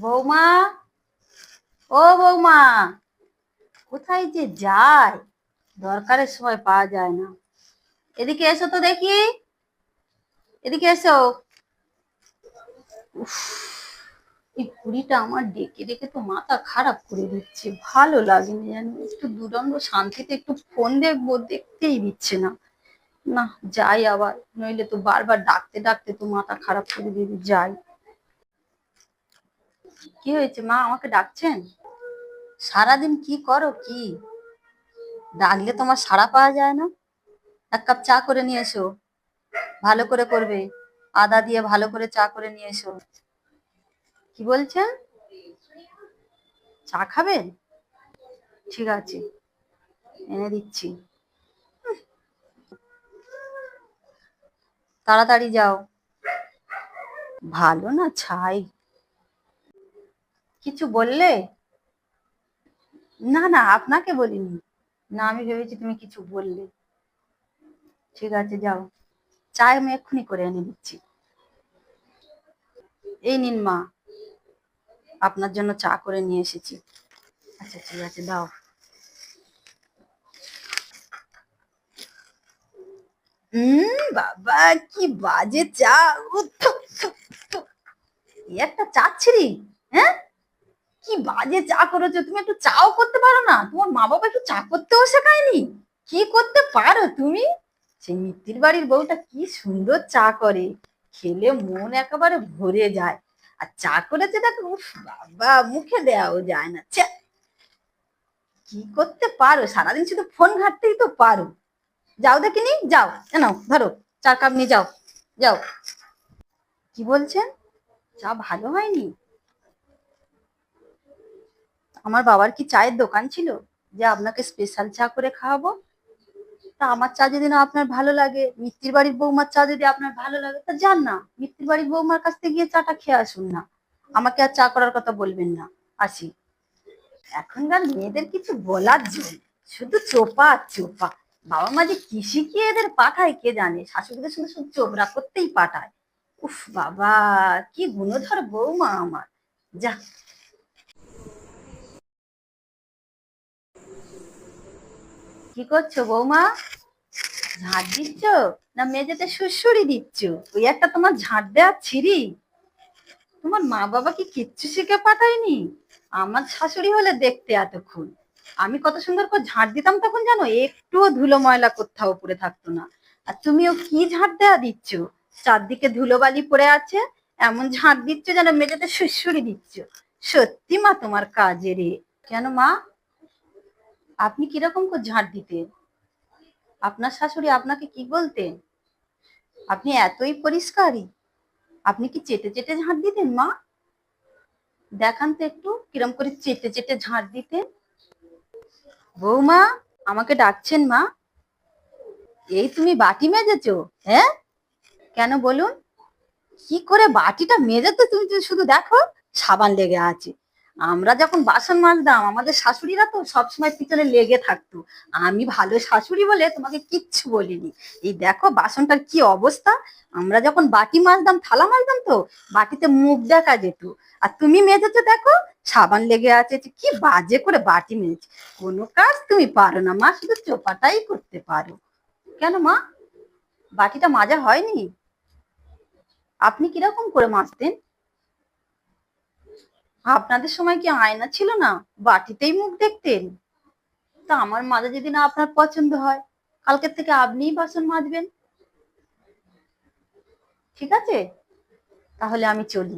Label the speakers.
Speaker 1: বৌমা, ও বৌমা, কোথায় যে যায়? দরকারের সময় পাওয়া যায় না। এদিকে এসো তো দেখি, এদিকে এসো। উফ, এই বুড়িটা আমার ডেকে ডেকে তো মাথা খারাপ করে দিচ্ছে। ভালো লাগেনি জানো, একটু দুদণ্ড শান্তিতে একটু ফোন দেখবো, দেখতেই দিচ্ছে না। না, যাই আবার, নইলে তো বারবার ডাকতে ডাকতে তো মাথা খারাপ করে দিয়ে যাই। কি হয়েছে মা, আমাকে ডাকছেন? সারাদিন কি করো কি? ডাকলে তোমার সাড়া পাওয়া যায় না? এক কাপ চা করে নিয়ে এসো, ভালো করে করবে, আদা দিয়ে ভালো করে চা করে নিয়ে এসো। কি বলছেন? চা খাবেন? ঠিক আছে, এনে দিচ্ছি। তাড়াতাড়ি যাও। ভালো না ছাই। কিছু বললে? না না, আপনাকে বলিনি। না, আমি ভেবেছি তুমি কিছু বললে। ঠিক আছে, যাও। চা আমি এক্ষুনি করে এনে দিচ্ছি। এই নিন মা, আপনার জন্য চা করে নিয়ে এসেছি। আচ্ছা ঠিক আছে, দাও। বাবা, কি বাজে চা! উফ, থু, থু, থু। এই একটা চা ছিড়ি! হ্যাঁ, কি বাজে চা করেছো তুমি! একটু চাও করতে পারো না? তোমার মা বাবা একটু চা করতেও শেখায়নি? কি করতে পারো তুমি? সেই মিত্তির বাড়ির বউটা কি সুন্দর চা করে, খেলে মন একেবারে ভরে যায়। আর চা করেছে দেখো, উফ বাবা, মুখে দেওয়াও যায় না। ছ্যা, কি করতে পারো? সারাদিন শুধু ফোন ঘাঁটতেই তো পারো। যাও দেখিনি, যাও। নাও ধরো, চার কাপ নিয়ে যাও। যাও। কি বলছেন? চা ভালো হয়নি? আমার বাবার কি চায়ের দোকান ছিল যে আপনাকে স্পেশাল চা করে খাওয়াবো? তা আমার চা যদি না আপনার ভালো লাগে, মিত্তির বাড়ির বৌমার চা যদি আপনার ভালো লাগে, তা যান না মিত্তির বাড়ির বৌমার কাছ থেকে গিয়ে চাটা খেয়ে আসুন না। আমাকে আর চা করার কথা বলবেন না। আসি। এখনকার মেয়েদের কিছু বলার জন্য শুধু চোপা আর চোপা। বাবা মা যে কি শিখিয়ে এদের পাঠায় কে জানে, শাশুড়িদের শুধু শুধু চোপড়া করতেই পাঠায়। উফ বাবা, কি গুণধর বৌমা আমার! যা। কি করছো বৌমা? ঝাঁট দিচ্ছ না মেঝেতে সুড়সুড়ি দিচ্ছ? ওই একটা তোমার ঝাঁট দেওয়ার ছিরি। তোমার মা বাবা কি কিচ্ছু শিখে পাঠায়নি? আমার শাশুড়ি হলে দেখতে এতক্ষণ আমি কত সুন্দর করে ঝাঁট দিতাম, তখন জানো একটুও ধুলো ময়লা কোথাও পড়ে থাকতো না। আর তুমিও কি ঝাঁট দেওয়া দিচ্ছ! চারদিকে ধুলোবালি পড়ে আছে, এমন ঝাঁট দিচ্ছ যেন মেঝেতে সুড়সুড়ি দিচ্ছ। সত্যি মা, তোমার কাজেরে। কেন মা, আপনি কিরকম করে ঝাঁট দিতেন? আপনার শাশুড়ি আপনাকে কি বলতেন? আপনি এতই পরিষ্কারী, আপনি কি চেটে চেটে ঝাঁট দিতেন মা? দেখান তো একটু কিরম করে চেটে চেটে ঝাঁট দিতেন। বৌমা, আমাকে ডাকছেন মা? এই তুমি বাটি মেজেছো? হ্যাঁ, কেন বলুন? কি করে বাটিটা মেজেছো তুমি তো শুধু দেখো, সাবান লেগে আছে। আমরা যখন বাসন মাজতাম আমাদের শাশুড়িরা তো সবসময় পিছনে লেগে থাকতো। আমি ভালো শাশুড়ি বলে তোমাকে কিচ্ছু বলিনি। এই দেখো বাসনটার কি অবস্থা! আমরা যখন বাটি মাজতাম, থালা মাজতাম, তো বাটিতে মুখ দেখা যেত। আর তুমি মেজেছো দেখো, সাবান লেগে আছে। কি বাজে করে বাটি মেজেছো! কোনো কাজ তুমি পারো না মা, শুধু চোপাটাই করতে পারো। কেন মা, বাটিটা মাজা হয়নি? আপনি কিরকম করে মাজতেন? আপনাদের সময় কি আয়না ছিল না? বাটিতেই মুখ দেখতেন? তা আমার মাজা যদি না আপনার পছন্দ হয়, কালকের থেকে আপনিই বাসন মাজবেন। ঠিক আছে, তাহলে আমি চলি।